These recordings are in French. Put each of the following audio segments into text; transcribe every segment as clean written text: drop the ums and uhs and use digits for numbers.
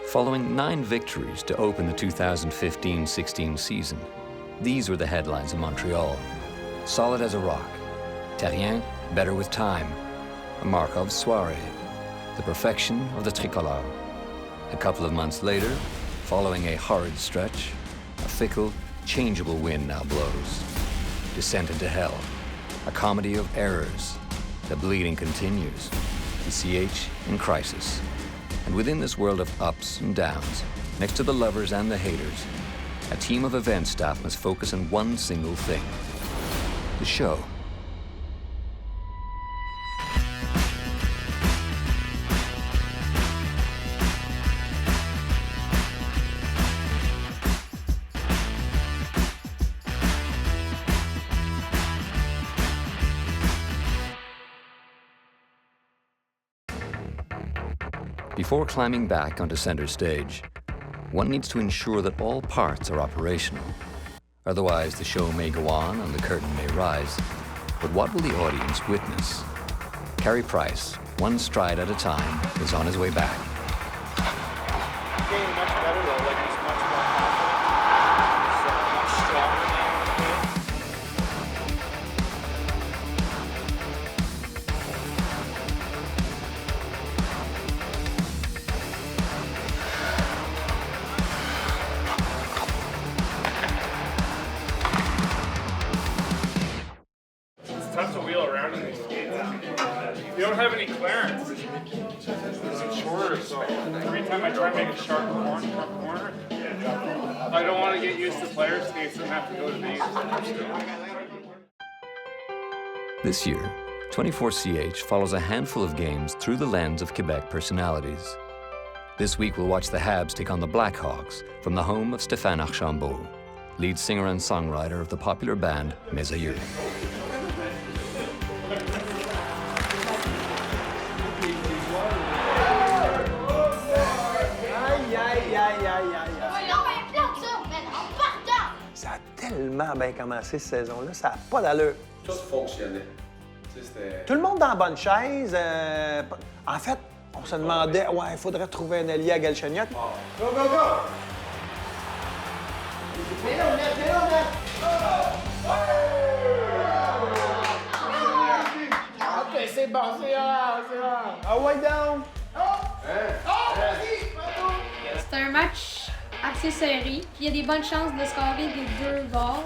Following 9 victories to open the 2015-16 season, these were the headlines in Montreal. Solid as a rock. Terrien, better with time. A Markov's soirée. The perfection of the tricolore. A couple of months later, following a horrid stretch, a fickle, changeable wind now blows. Descent into hell. A comedy of errors. The bleeding continues. The CH in crisis. And within this world of ups and downs, next to the lovers and the haters, a team of event staff must focus on one single thing: the show. Before climbing back onto center stage, one needs to ensure that all parts are operational. Otherwise, the show may go on and the curtain may rise. But what will the audience witness? Carey Price, one stride at a time, is on his way back. Getting much better though, like he's much more confident. He's much stronger now. It's tough to wheel around in these skates. You don't have any clearance. It's shorter, so every time I try to make a sharp corner, I don't want to get used to player skates and have to go to these. This year, 24CH follows a handful of games through the lens of Quebec personalities. This week we'll watch the Habs take on the Blackhawks from the home of Stéphane Archambault, lead singer and songwriter of the popular band Mes Aïeux. Ça a tellement bien commencé cette saison-là, ça n'a pas d'allure. Tout fonctionnait. Tout le monde dans la bonne chaise. En fait, on se demandait, ouais, il faudrait trouver un allié à Galchenyuk. Go, go, go! Ok, c'est bon, c'est rare. Ah ouais, down! C'est un match assez serré, puis il y a des bonnes chances de scorer des deux bords.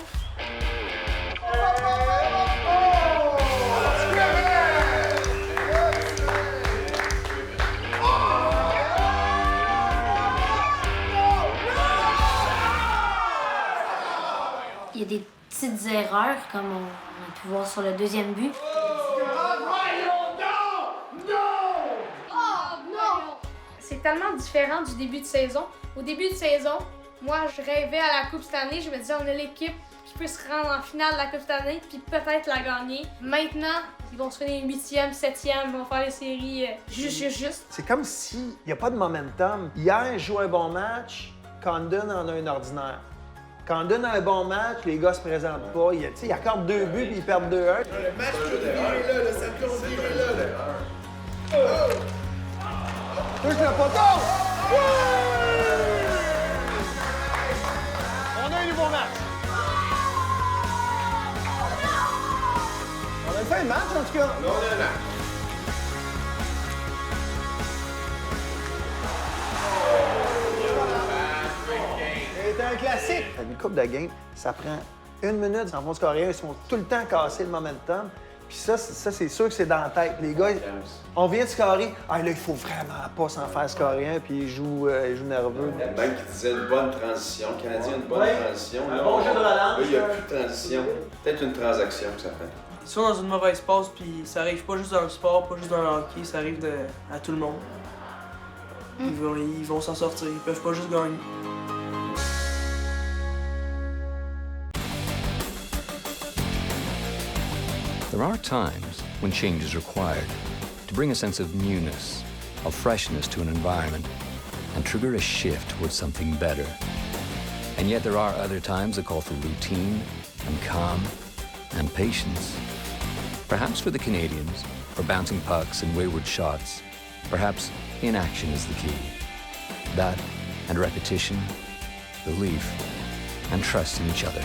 Il y a des petites erreurs, comme on a pu voir sur le deuxième but. C'est tellement différent du début de saison. Au début de saison, moi, je rêvais à la Coupe cette année. Je me disais, on a l'équipe qui peut se rendre en finale de la Coupe cette année, puis peut-être la gagner. Maintenant, ils vont se finir 8e, 7e, ils vont faire les séries juste. C'est comme s'il n'y a pas de momentum. Hier, je joue un bon match, Condon en a un ordinaire. Condon a un bon match, les gars se présentent pas. Ils accordent 2 buts puis ils perdent 2-1. Le match peut virer là, le champion virer là. Touche le poteau! On a un nouveau match. On a fait un match, en tout cas. Là, on a un match. C'est un classique. Une coupe de game, ça prend 1 minute. En fond scorer, ils sont tout le temps cassés le momentum. Puis ça, c'est sûr que c'est dans la tête. Les gars, on vient de scorer. Ah là, il faut vraiment pas s'en faire scorer un, puis ils jouent nerveux. Même qui disait une bonne transition. Le Canadien a une bonne transition. Un bon jeu de relance. Là, il n'y a plus de transition. Peut-être une transaction que ça fait. Ils sont dans une mauvaise passe, puis ça arrive pas juste dans le sport, pas juste dans le hockey, ça arrive à tout le monde. Ils vont s'en sortir, ils peuvent pas juste gagner. There are times when change is required to bring a sense of newness, of freshness to an environment, and trigger a shift towards something better. And yet there are other times that call for routine and calm and patience. Perhaps for the Canadians, for bouncing pucks and wayward shots, perhaps inaction is the key. That and repetition, belief, and trust in each other.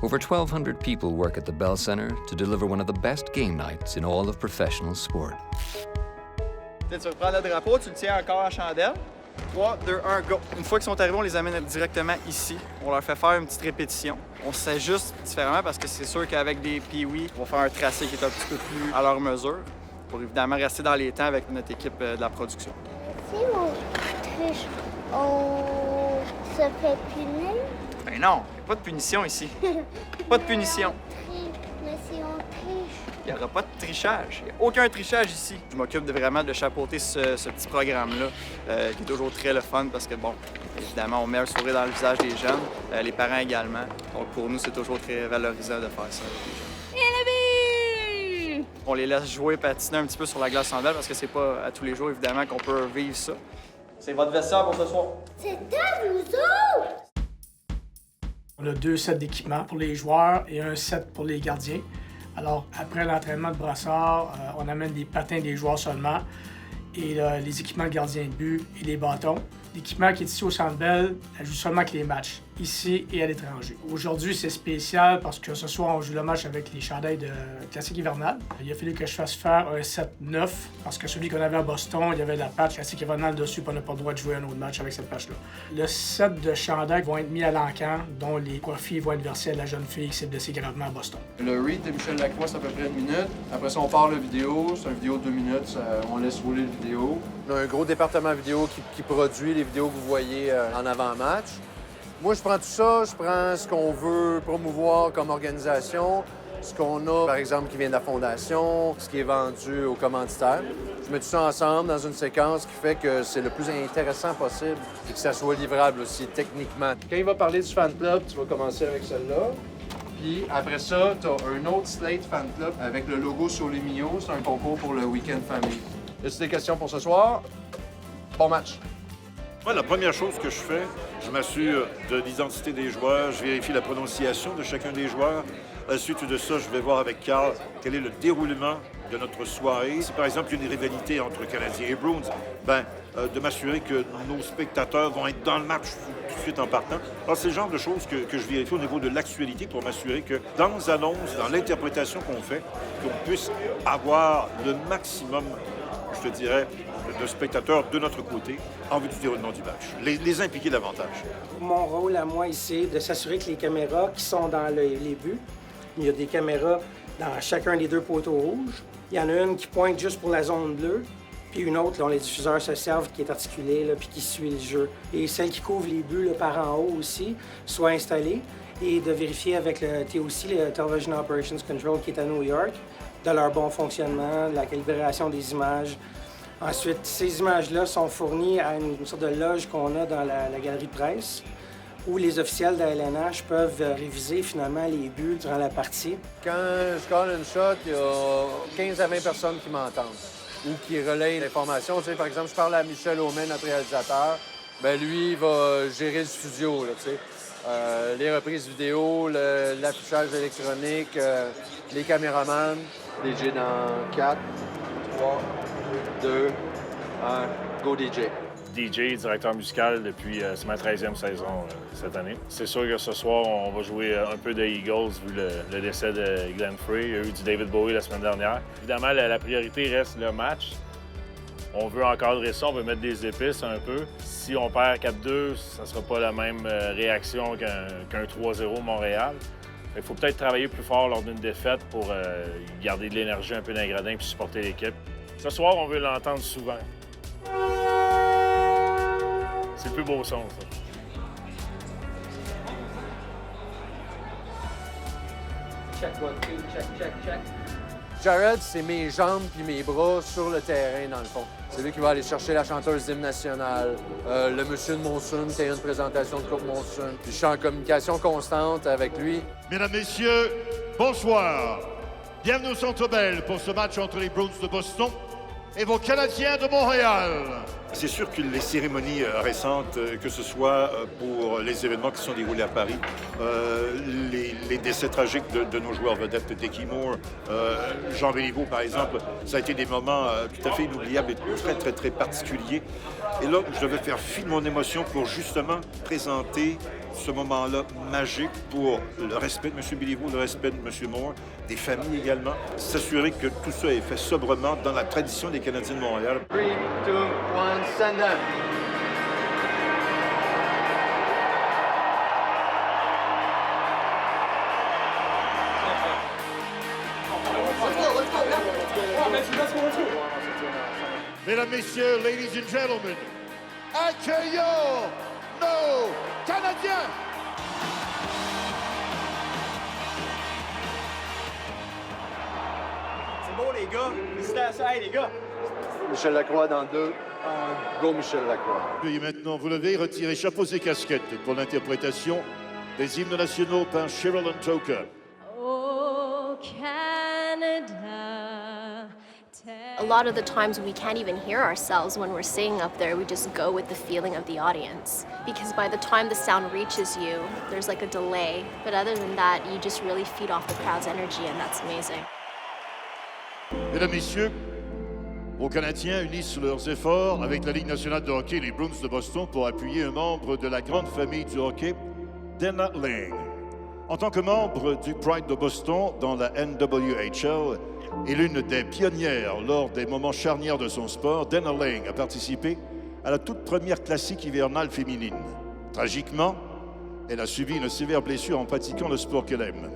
Over 1,200 people work at the Bell Center to deliver one of the best game nights in all of professional sport. Tu vas prendre le drapeau, tu le tiens encore à chandelle. 3, 2, 1, go! Une fois qu'ils sont arrivés, on les amène directement ici. On leur fait faire une petite répétition. On s'ajuste différemment parce que c'est sûr qu'avec des pee-wee, on va faire un tracé qui est un petit peu plus à leur mesure pour évidemment rester dans les temps avec notre équipe de la production. Si on triche, on se fait punir? Ben non, il n'y a pas de punition ici. Pas de punition. Mais si on triche? Il n'y aura pas de trichage. Il n'y a aucun trichage ici. Je m'occupe vraiment de chapeauter ce petit programme-là, qui est toujours très le fun parce que, bon, évidemment, on met un sourire dans le visage des jeunes, les parents également. Donc, pour nous, c'est toujours très valorisant de faire ça avec les jeunes. On les laisse jouer, patiner un petit peu sur la glace en belle parce que c'est pas à tous les jours, évidemment, qu'on peut vivre ça. C'est votre vestiaire pour ce soir. C'est à nous autres! On a 2 sets d'équipements pour les joueurs et un set pour les gardiens. Alors, après l'entraînement de brassard, on amène des patins des joueurs seulement et les équipements de gardien de but et les bâtons. L'équipement qui est ici au Centre Bell joue seulement avec les matchs, ici et à l'étranger. Aujourd'hui, c'est spécial parce que ce soir, on joue le match avec les chandails de classique hivernal. Il a fallu que je fasse faire un set neuf parce que celui qu'on avait à Boston, il y avait la patch classique hivernal dessus, puis on n'a pas le droit de jouer un autre match avec cette patch-là. Le set de chandails vont être mis à l'encan, dont les coiffures vont être versées à la jeune fille qui s'est blessée gravement à Boston. Le read de Michel Lacroix, c'est à peu près 1 minute. Après ça, on part la vidéo. C'est une vidéo de 2 minutes. On laisse rouler la vidéo. On a un gros département vidéo qui produit les vidéos que vous voyez en avant-match. Moi, je prends tout ça, je prends ce qu'on veut promouvoir comme organisation, ce qu'on a, par exemple, qui vient de la Fondation, ce qui est vendu aux commanditaires. Je mets tout ça ensemble dans une séquence qui fait que c'est le plus intéressant possible et que ça soit livrable aussi techniquement. Quand il va parler du fan club, tu vas commencer avec celle-là. Puis après ça, tu as un autre slate fan club avec le logo sur les Mio. C'est un concours pour le Week-end Family. Est-ce des questions pour ce soir? Bon match. Moi, la première chose que je fais, je m'assure de l'identité des joueurs, je vérifie la prononciation de chacun des joueurs. À la suite de ça, je vais voir avec Carl quel est le déroulement de notre soirée. Si par exemple il y a une rivalité entre Canadiens et Bruins, de m'assurer que nos spectateurs vont être dans le match tout de suite en partant. Alors, c'est le genre de choses que je vérifie au niveau de l'actualité pour m'assurer que dans les annonces, dans l'interprétation qu'on fait, qu'on puisse avoir le maximum, je te dirais, de spectateurs de notre côté en vue du déroulement du match. Les impliquer davantage. Mon rôle à moi ici, c'est de s'assurer que les caméras qui sont dans les buts, il y a des caméras dans chacun des 2 poteaux rouges. Il y en a une qui pointe juste pour la zone bleue, puis une autre dont les diffuseurs se servent, qui est articulée, là, puis qui suit le jeu. Et celle qui couvre les buts là, par en haut aussi, soit installée, et de vérifier avec le TOC, le Television Operations Control, qui est à New York, de leur bon fonctionnement, de la calibration des images. Ensuite, ces images-là sont fournies à une sorte de loge qu'on a dans la galerie de presse, où les officiels de la LNH peuvent réviser finalement les buts durant la partie. Quand je colle une shot, il y a 15 à 20 personnes qui m'entendent ou qui relayent l'information. Tu sais, par exemple, je parle à Michel Aumet, notre réalisateur. Bien, lui, il va gérer le studio, là, tu sais. Les reprises vidéo, l'affichage électronique, les caméramans. DJ dans 4, 3, 2, 1, go DJ. DJ, directeur musical depuis c'est ma 13e saison cette année. C'est sûr que ce soir, on va jouer un peu de Eagles vu le décès de Glenn Frey. Il y a eu du David Bowie la semaine dernière. Évidemment, la priorité reste le match. On veut encadrer ça, on veut mettre des épices un peu. Si on perd 4-2, ça ne sera pas la même réaction qu'un 3-0 Montréal. Il faut peut-être travailler plus fort lors d'une défaite pour garder de l'énergie un peu dans les gradins et supporter l'équipe. Ce soir, on veut l'entendre souvent. C'est le plus beau son, ça. Check 1, 2, check. Jared, c'est mes jambes puis mes bras sur le terrain, dans le fond. C'est lui qui va aller chercher la chanteuse d'hymne national, le monsieur de Monsoon, qui a une présentation de Coupe Monsoon. Puis je suis en communication constante avec lui. Mesdames, Messieurs, bonsoir. Bienvenue au Centre Bell pour ce match entre les Bruins de Boston et vos Canadiens de Montréal. C'est sûr que les cérémonies récentes, que ce soit pour les événements qui sont déroulés à Paris, les décès tragiques de nos joueurs vedettes, Dickie Moore, Jean Béliveau, par exemple, ça a été des moments tout à fait inoubliables et très particuliers. Et là, je devais faire fi de mon émotion pour justement présenter ce moment-là magique pour le respect de M. Béliveau, le respect de M. Moore, des familles également, s'assurer que tout ça est fait sobrement dans la tradition des Canadiens de Montréal. 3, 2, 1, send them. Mesdames, Messieurs, ladies and gentlemen, accueillons nos Canadiens! C'est beau, les gars. Félicitations, hey, les gars. Michel Lacroix dans 2. Go Michel Lacroix. Veuillez maintenant vous lever et retirer chapeaux et casquettes pour l'interprétation des hymnes nationaux par Cheryl Toker. Oh, Canada. A lot of the times we can't even hear ourselves when we're singing up there. We just go with the feeling of the audience. Because by the time the sound reaches you, there's like a delay. But other than that, you just really feed off the crowd's energy, and that's amazing. Mesdames, Messieurs, vos Canadiens unissent leurs efforts avec la Ligue nationale de hockey, les Bruins de Boston, pour appuyer un membre de la grande famille du hockey, Dana Lang. En tant que membre du Pride de Boston dans la NWHL et l'une des pionnières lors des moments charnières de son sport, Dana Lang a participé à la toute première classique hivernale féminine. Tragiquement, elle a subi une sévère blessure en pratiquant le sport qu'elle aime.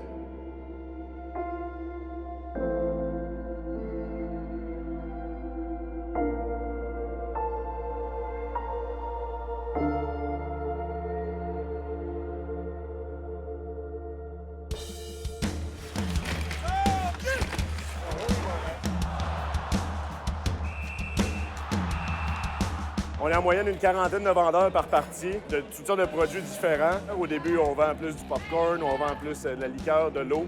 On est en moyenne une quarantaine de vendeurs par partie, de toutes sortes de produits différents. Au début, on vend plus du popcorn, on vend plus de la liqueur, de l'eau.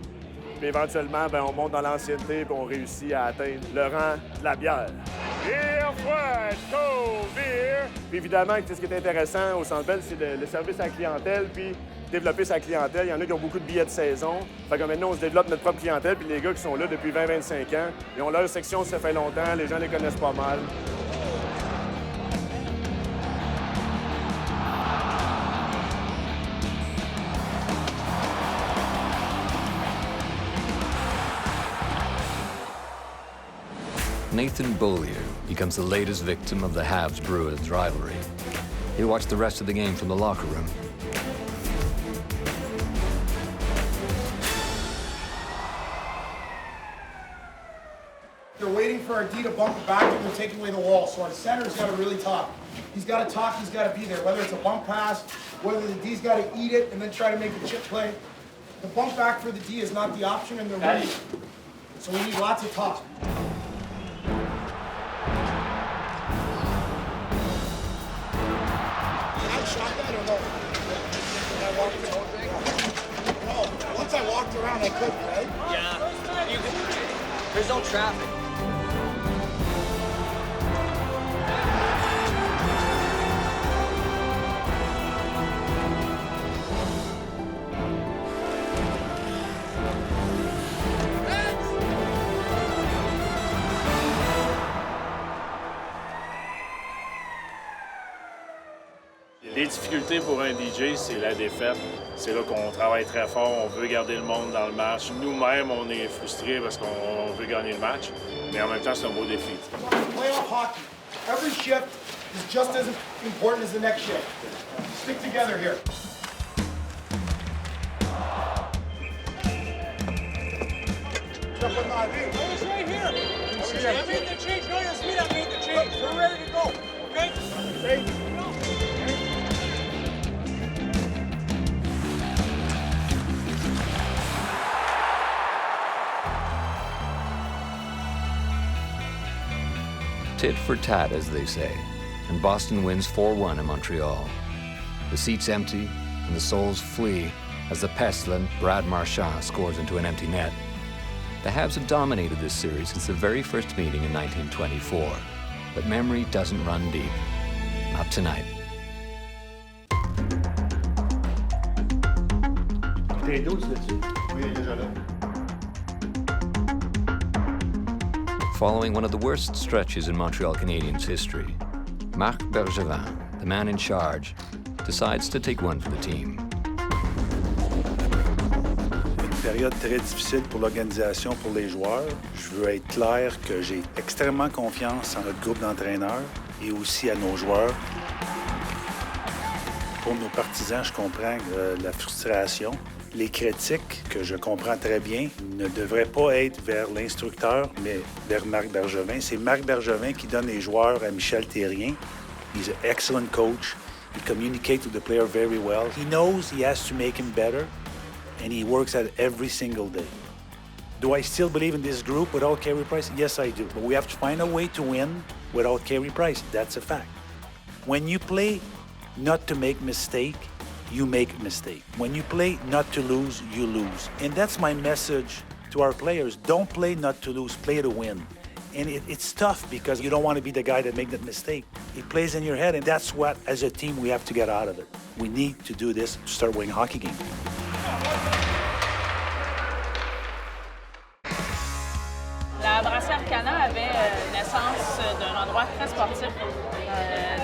Puis éventuellement, on monte dans l'ancienneté et on réussit à atteindre le rang de la bière. Beer, froid, cold beer. Puis évidemment, ce qui est intéressant au Centre Bell, c'est le service à la clientèle, puis développer sa clientèle. Il y en a qui ont beaucoup de billets de saison. Fait que maintenant, on se développe notre propre clientèle, puis les gars qui sont là depuis 20-25 ans, ils ont leur section, ça fait longtemps, les gens les connaissent pas mal. Nathan Beaulieu becomes the latest victim of the Habs-Bruins rivalry. He watched the rest of the game from the locker room. They're waiting for our D to bump it back and they're taking away the wall. So our center's got to really talk. He's got to talk, he's got to be there. Whether it's a bump pass, whether the D's got to eat it and then try to make a chip play. The bump back for the D is not the option and they're ready. So we need lots of talk. Once I walked around, I couldn't, right? Yeah. There's no traffic. Les difficultés pour un DJ, c'est la défaite. C'est là qu'on travaille très fort, on veut garder le monde dans le match. Nous-mêmes, on est frustrés parce qu'on veut gagner le match, mais en même temps, c'est un beau défi. Playoff hockey. Every shift is just as important as the next shift. Stick together here. Jump on my feet. It's right here. I made the change. No, your speed, I made the change. We're ready to go. Okay? Ready? Tit for tat, as they say, and Boston wins 4-1 in Montreal. The seats empty and the souls flee as the pestilent Brad Marchand scores into an empty net. The Habs have dominated this series since the very first meeting in 1924, but memory doesn't run deep. Not tonight. Following one of the worst stretches in Montreal Canadiens history, Marc Bergevin, the man in charge, decides to take one for the team. Une période très difficile pour l'organisation, pour les joueurs. Je veux être clair que j'ai extrêmement confiance en notre groupe d'entraîneurs et aussi à nos joueurs. Pour nos partisans, je comprends la frustration. Les critiques, que je comprends très bien, ne devraient pas être vers l'instructeur, mais vers Marc Bergevin. C'est Marc Bergevin qui donne les joueurs à Michel Therrien. He's an excellent coach. He communicates with the player very well. He knows he has to make him better, and he works at it every single day. Do I still believe in this group without Carey Price? Yes, I do. But we have to find a way to win without Carey Price. That's a fact. When you play not to make mistake, you make a mistake. When you play not to lose, you lose. And that's my message to our players. Don't play not to lose, play to win. And it's tough because you don't want to be the guy that make that mistake. It plays in your head, and that's what, as a team, we have to get out of it. We need to do this to start winning hockey games. La Brasserie Arcana avait naissance d'un endroit très sportif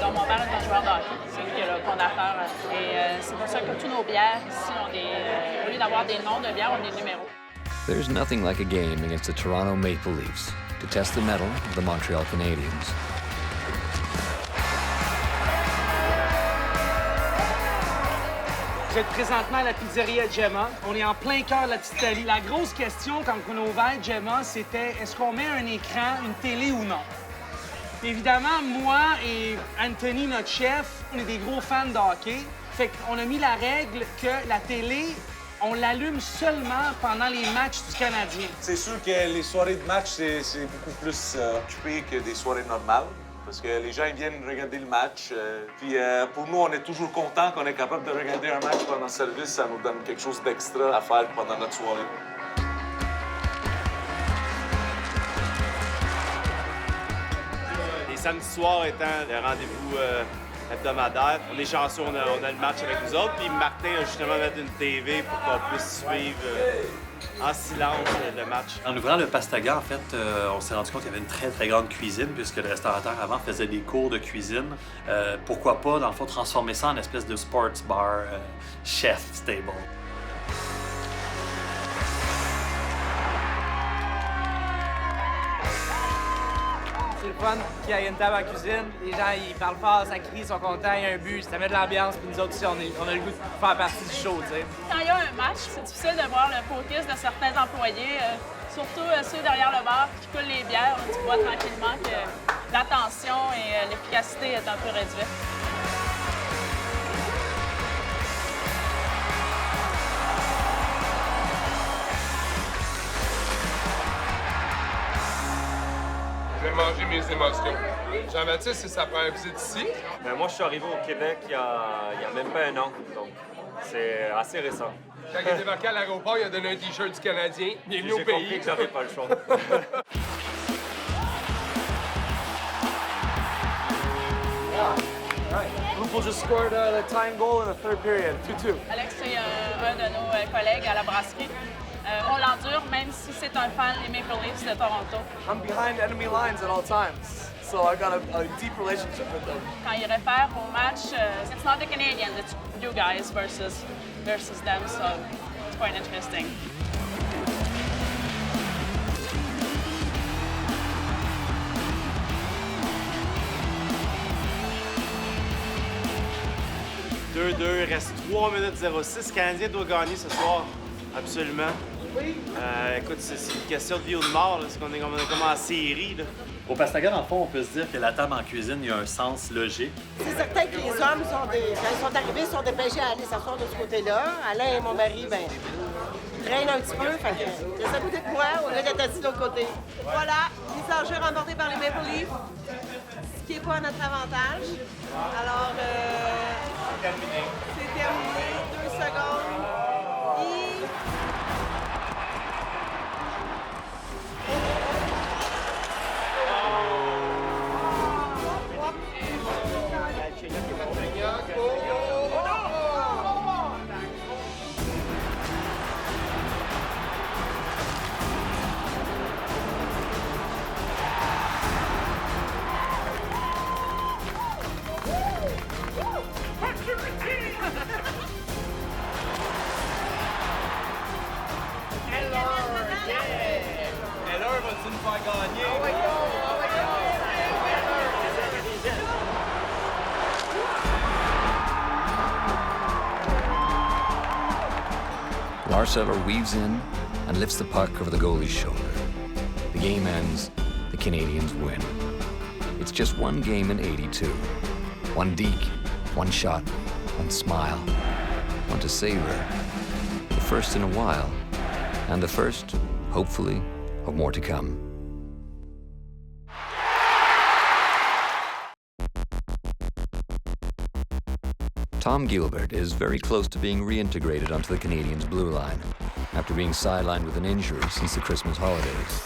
dont mon père est un joueur de hockey. C'est lui qui a le fondateur. Et c'est pour ça que tous nos bières ici, au lieu d'avoir des noms de bières, on a des numéros. There's nothing like a game against the Toronto Maple Leafs to test the mettle of the Montreal Canadiens. Vous êtes présentement à la pizzeria Gemma. On est en plein cœur de la petite Italie. La grosse question quand on a ouvert Gemma, c'était est-ce qu'on met un écran, une télé ou non? Évidemment, moi et Anthony, notre chef, on est des gros fans de hockey. Fait qu'on a mis la règle que la télé, on l'allume seulement pendant les matchs du Canadien. C'est sûr que les soirées de match, c'est beaucoup plus occupé que des soirées normales. Parce que les gens ils viennent regarder le match. Puis pour nous, on est toujours contents qu'on est capable de regarder un match pendant le service. Ça nous donne quelque chose d'extra à faire pendant notre soirée. Les samedis soirs étant le rendez-vous hebdomadaire, on est chanceux, on a le match avec nous autres. Puis Martin a justement mis une TV pour qu'on puisse suivre en silence le match. En ouvrant le Pastaga, en fait, on s'est rendu compte qu'il y avait une très, très grande cuisine, puisque le restaurateur avant faisait des cours de cuisine. Pourquoi pas, dans le fond, transformer ça en espèce de sports bar, chef stable. C'est le fun qu'il y ait une table en cuisine. Les gens, ils parlent fort, ça crie, ils sont contents, il y a un but, ça met de l'ambiance. Puis nous autres aussi, on a le goût de faire partie du show, tu sais. Quand il y a un match, c'est difficile de voir le focus de certains employés, surtout ceux derrière le bar qui coulent les bières. Tu vois tranquillement que l'attention et l'efficacité est un peu réduite. Je vais manger mes émotions. Jean-Baptiste, c'est sa première visite ici. Moi, je suis arrivé au Québec il y a même pas un an, donc c'est assez récent. Quand il est débarqué à l'aéroport, il a donné un T-shirt du Canadien. Bienvenue au pays. J'ai compris que j'avais pas le choix. Rupel just scored the tying goal in the third period, 2-2. Alex, c'est un de nos collègues à la brasserie. On l'endure, même si c'est un fan des Maple Leafs de Toronto. I'm behind enemy lines at all times, so I got a deep relationship with them. Quand il réfère au match, it's not the Canadians, it's you guys versus them, so it's quite interesting. Il reste 3 minutes 06. Le Canadien doit gagner ce soir, absolument. Écoute, c'est une question de vie ou de mort, c'est qu'on est comme en série. Là. Au Pastaga, dans le fond, on peut se dire que la table en cuisine, il y a un sens logique. C'est certain que les hommes, quand ils sont arrivés, sont dépêchés à aller s'asseoir de ce côté-là. Alain et mon mari, traînent un petit peu, fait que reste à côté de moi au lieu d'être assis de l'autre côté. Voilà, mise en jeu remportée par les Maple Leafs. qui n'est pas à notre avantage. Alors, c'est terminé. 2 secondes. Et... Heller va-tu nous faire gagner? Lars Eller weaves in and lifts the puck over the goalie's shoulder. The game ends, the Canadians win. It's just one game in 82. One deke, one shot, one smile, one to savor. The first in a while, and the first, hopefully, of more to come. Tom Gilbert is very close to being reintegrated onto the Canadiens' blue line after being sidelined with an injury since the Christmas holidays.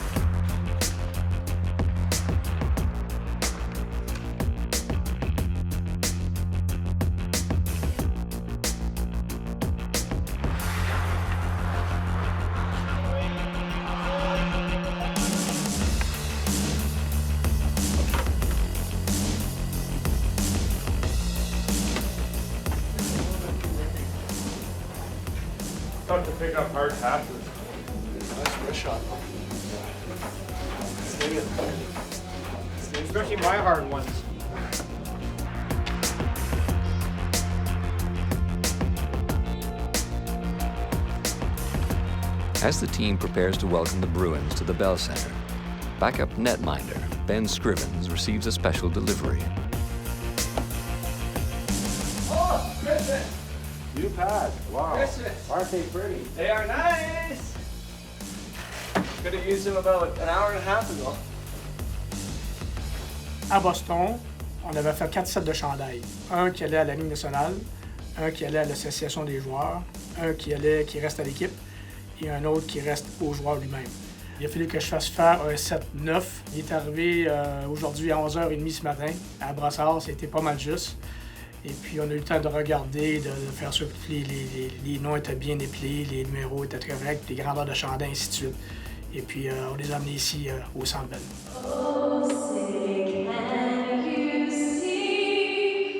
Tough to pick up hard passes. Nice wrist shot. Especially my hard ones. As the team prepares to welcome the Bruins to the Bell Center, backup netminder Ben Scrivens receives a special delivery. Oh, Griffin! New pad. Wow. Griffin! Aren't they pretty? They are nice! Could have used them about an hour and a half ago. À Boston, on avait fait 4 sets de chandails. Un qui allait à la Ligue nationale, un qui allait à l'association des joueurs, un qui reste à l'équipe et un autre qui reste au joueur lui-même. Il a fallu que je fasse faire un set neuf. Il est arrivé aujourd'hui à 11h30 ce matin à Brassard, c'était pas mal juste. Et puis on a eu le temps de regarder, de faire sûr que les noms étaient bien dépliés, les numéros étaient très corrects, les grandeurs de chandail, ainsi de suite. Et puis on les a amenés ici au Centre Bell.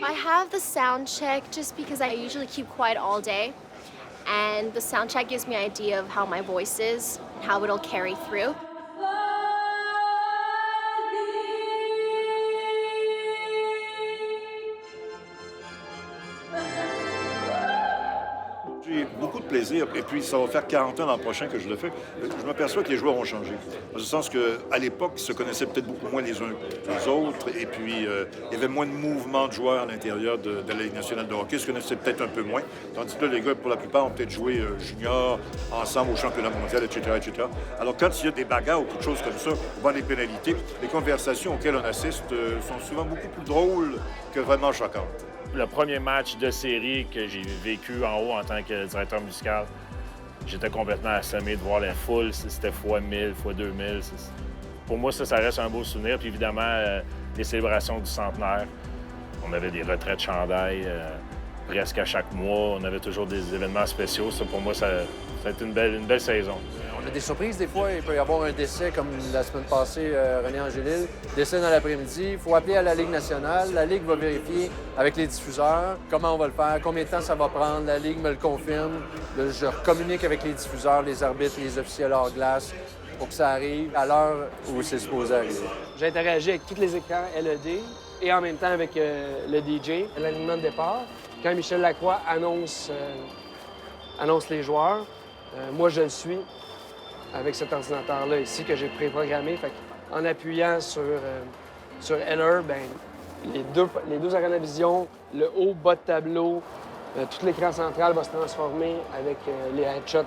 I have the sound check just because I usually keep quiet all day. And the sound check gives me an idea of how my voice is, how it'll carry through. J'ai beaucoup de plaisir, et puis ça va faire 40 ans l'an prochain que je le fais. Je m'aperçois que les joueurs ont changé. Dans le sens qu'à l'époque, ils se connaissaient peut-être beaucoup moins les uns que les autres, et puis il y avait moins de mouvements de joueurs à l'intérieur de la Ligue nationale de hockey, ils se connaissaient peut-être un peu moins. Tandis que là, les gars, pour la plupart, ont peut-être joué junior, ensemble au championnat mondial, etc., etc. Alors quand il y a des bagarres ou quelque chose comme ça, ou bien des pénalités, les conversations auxquelles on assiste sont souvent beaucoup plus drôles que vraiment choquantes. Le premier match de série que j'ai vécu en haut en tant que directeur musical, j'étais complètement assommé de voir la foule. C'était fois 1000, fois 2000. Pour moi, ça reste un beau souvenir. Puis évidemment, les célébrations du centenaire. On avait des retraites de chandail presque à chaque mois. On avait toujours des événements spéciaux. Ça, pour moi, ça a été une belle saison. On a des surprises des fois. Il peut y avoir un décès, comme la semaine passée, René Angélil. Décès dans l'après-midi. Il faut appeler à la Ligue nationale. La Ligue va vérifier avec les diffuseurs comment on va le faire, combien de temps ça va prendre. La Ligue me le confirme. Là, je communique avec les diffuseurs, les arbitres, les officiels hors glace pour que ça arrive à l'heure où c'est supposé arriver. J'ai interagi avec tous les écrans LED et en même temps avec le DJ, l'alignement de départ. Quand Michel Lacroix annonce les joueurs, moi, je le suis avec cet ordinateur-là ici que j'ai préprogrammé. Fait en appuyant sur Heller, les deux Aranavision, le haut, bas de tableau, tout l'écran central va se transformer avec les headshots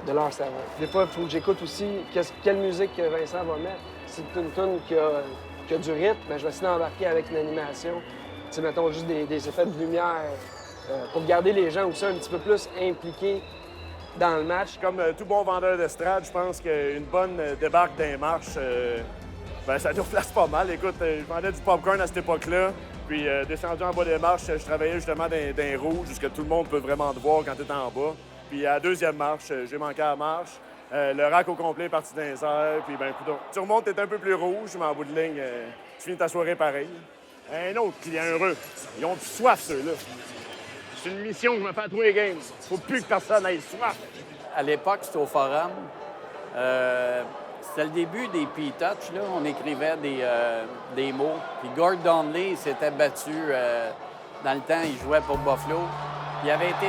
de leur serveur. Des fois, il faut que j'écoute aussi quelle musique que Vincent va mettre. C'est une tune qui a qui a du rythme, ben, je vais essayer d'embarquer avec une animation. Tu sais, mettons juste des effets de lumière pour garder les gens aussi un petit peu plus impliqués dans le match. Comme tout bon vendeur d'estrade, je pense qu'une bonne débarque d'un marche, ben, ça nous place pas mal. Écoute, je vendais du popcorn à cette époque-là. Puis descendu en bas des marches, je travaillais justement dans les rouges, jusqu'à tout le monde peut vraiment te voir quand tu es en bas. Puis à la deuxième marche, j'ai manqué à la marche. Le rack au complet est parti dans les airs. Puis ben, écoute, tu remontes, t'es un peu plus rouge, mais en bout de ligne, tu finis ta soirée pareil. Un autre client heureux. Ils ont du soif, ceux-là. C'est une mission que je me fais à tous les games. Faut plus que personne ait soif. À l'époque, c'était au forum. C'était le début des P-Touch, là. On écrivait des mots. Puis Gord Donnelly s'était battu. Dans le temps, il jouait pour Buffalo. Il avait été,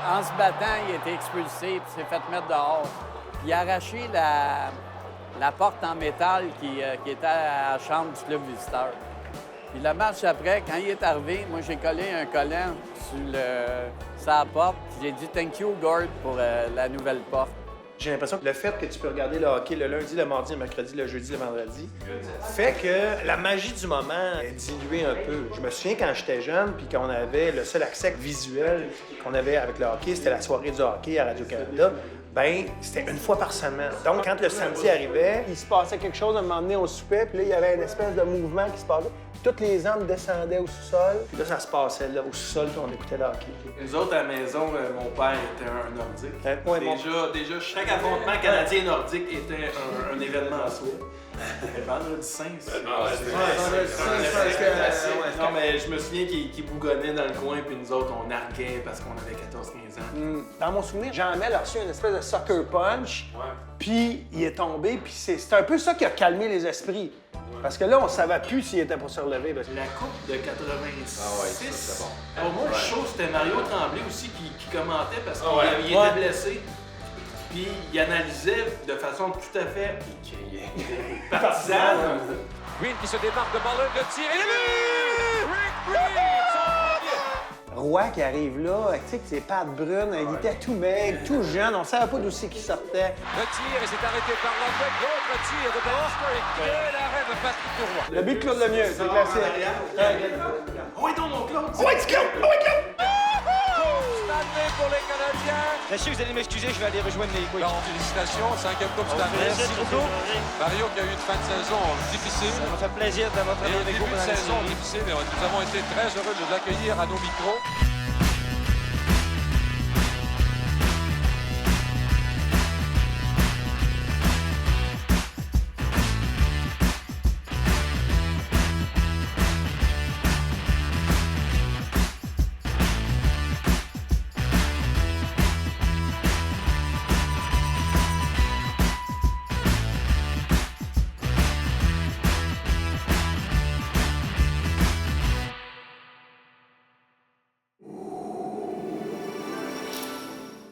en se battant, il a été expulsé puis s'est fait mettre dehors. Il a arraché la porte en métal qui était à la chambre du club visiteur. Puis le match après, quand il est arrivé, moi, j'ai collé un collant sur la porte. J'ai dit « Thank you, Gord » pour la nouvelle porte. J'ai l'impression que le fait que tu peux regarder le hockey le lundi, le mardi, le mercredi, le jeudi, le vendredi, fait que la magie du moment est diluée un peu. Je me souviens quand j'étais jeune, puis qu'on avait le seul accès visuel qu'on avait avec le hockey, c'était la soirée du hockey à Radio-Canada. Ben, c'était une fois par semaine. Donc, quand le samedi arrivait, il se passait quelque chose, à un moment donné, on soupait, puis là, il y avait une espèce de mouvement qui se passait. Toutes les hommes descendaient au sous-sol, puis là, ça se passait là, au sous-sol, puis on écoutait le hockey. Nous autres, à la maison, mon père était un Nordique. Déjà, chaque affrontement canadien-nordique était un événement en soi. Vendredi Saint. Non, mais je me souviens qu'il bougonnait dans le coin, puis nous autres, on narguait parce qu'on avait 14-15 ans. Dans mon souvenir, Jean-Amel a reçu une espèce de soccer punch, puis il est tombé, puis c'est un peu ça qui a calmé les esprits. Parce que là, on savait plus s'il était pour se relever. Parce que... La coupe de 86. Ah ouais, ça, c'est bon. Pour moi, le show, c'était Mario Tremblay aussi qui commentait parce qu'il était blessé. Puis il analysait de façon tout à fait partisane. Green qui se démarque de Muller, le tir et le but! Rick Green! Roy qui arrive là, tu sais que c'est pattes brunes, il était tout maigre, tout jeune, on savait pas d'où c'est qu'il sortait. Le tir et c'est arrêté par Lundberg, l'autre tir de Bannister et quel arrêt de Patrick Roy. Le but de Claude Lemieux, c'est classique. Oui, donc mon Claude! Oui, Claude! Oui, Claude! Stanley pour les Canadiens. Messieurs, vous allez m'excuser, je vais aller rejoindre les coéquipiers. Non, félicitations, 5e Coupe Stanley. Merci beaucoup. Mario qui a eu une fin de saison difficile. Ça m'a fait plaisir d'avoir travaillé avec vous. Une saison difficile, mais nous avons été très heureux de l'accueillir à nos micros.